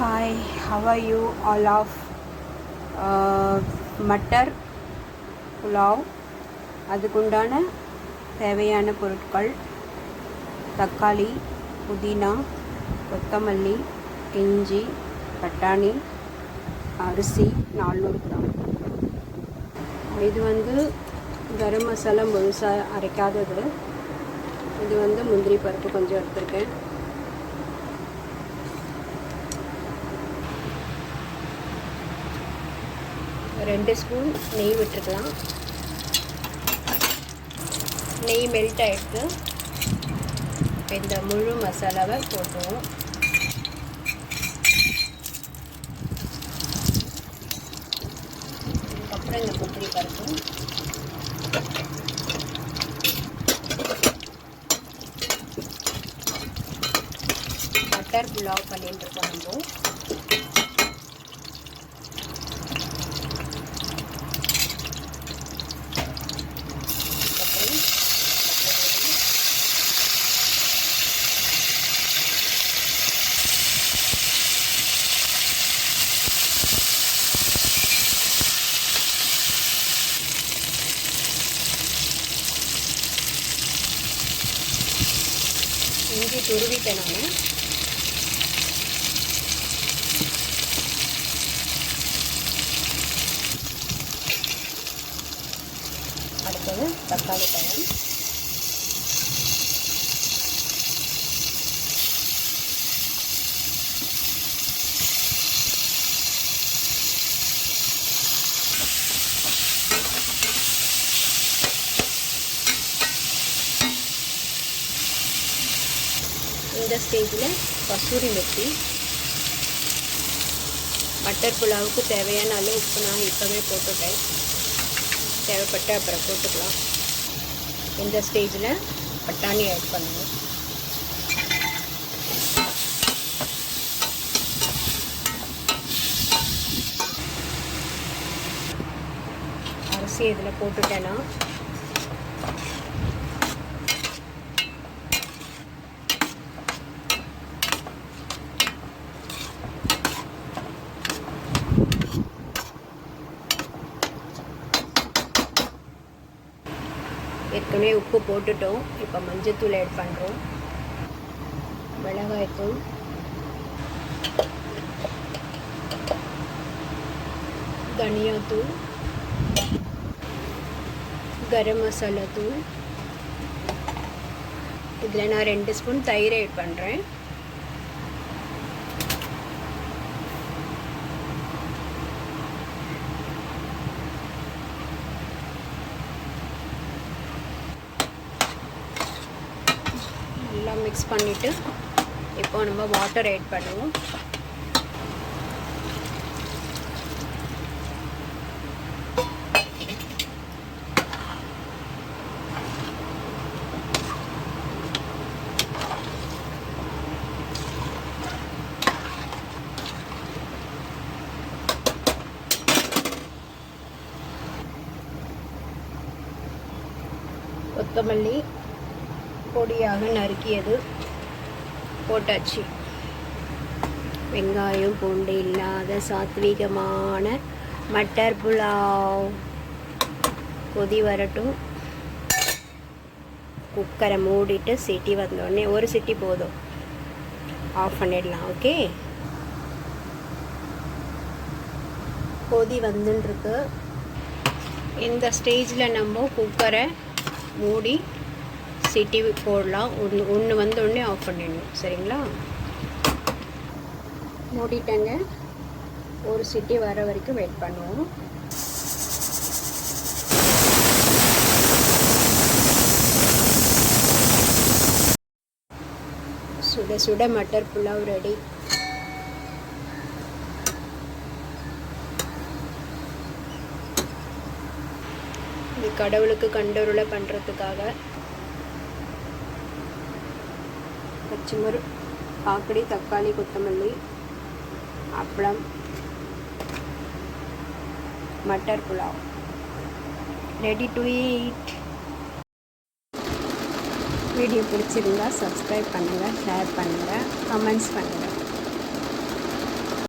Hi, how are you all of matar pulao அதுக்குண்டான தேவையான பொருட்கள் தக்காளி, புதினா, கொத்தமல்லி, இஞ்சி, பட்டாணி, அரிசி 400 கிராம். இது கரம் மசாலா முழுசாக அரைக்காதது. இது முந்திரி பருப்பு கொஞ்சம் எடுத்துருக்கேன். ரெண்டு ஸ்பூன் நெய் விட்டுருக்கலாம். நெய் மெல்ட் ஆகிடுத்து. இந்த முழு மசாலாவை போட்டுருவோம். அதுக்கப்புறம் இந்த முந்திரி பருப்பு, மட்டர் புலாவ் பண்ணிட்டு இருக்கோம். இஞ்சி துருவிட்டேன் நான். அடுத்தது தக்காளி பழம், இந்த ஸ்டேஜில் கசூரி மெத்தி. மட்டர் புலாவுக்கு தேவையான அளவு உப்பு நான் இப்போவே போட்டுட்டேன். தேவைப்பட்ட அப்புறம் போட்டுக்கலாம். இந்த ஸ்டேஜில் பட்டாணி ஆட் பண்ணுவோம். அரிசி இதில் போட்டுட்டேன்னா ஏற்கனவே உப்பு போட்டுட்டோம். இப்போ மஞ்சத்தூள் ஆட் பண்ணுறோம், மிளகாய்த்தூள், தனியாத்தூள், கரம் மசாலா தூள். இதில் நான் 2 ஸ்பூன் தயிர் ஆட் பண்ணுறேன். நல்லா மிக்ஸ் பண்ணிவிட்டு இப்போ நம்ம வாட்டர் ஆட் பண்ணுவோம். கொத்தமல்லி பொடியாக நறுக்கியது போட்டாச்சு. வெங்காயம் பூண்டு இல்லாத சாத்வீகமான மட்டர் புலாவ். கொதி வரட்டும். குக்கரை மூடிட்டு சிட்டி வந்தோடனே, ஒரு சிட்டி போதும், ஆஃப் பண்ணிடலாம். ஓகே, கொதி வந்துருக்கு. இந்த ஸ்டேஜில் நம்ம குக்கரை மூடி சிட்டி போடலாம். ஒன்று வந்தோடனே ஆஃப் பண்ணிடணும். சரிங்களா? மூடிட்டேங்க. ஒரு சிட்டி வர வரைக்கும் வெயிட் பண்ணுவோம். சுட சுட மட்டர் புலாவ் ரெடி. இது கடவுளுக்கு கண்டருளை பண்ணுறதுக்காக பச்சைமரு, காக்கடி, தக்காளி, கொத்தமல்லி, அப்பளம், matar pulao ready to eat. Video பிடிச்சிருந்தா சப்ஸ்கிரைப் பண்ணுங்கள், ஷேர் பண்ணுங்கள், கமெண்ட்ஸ் பண்ணுங்கள்.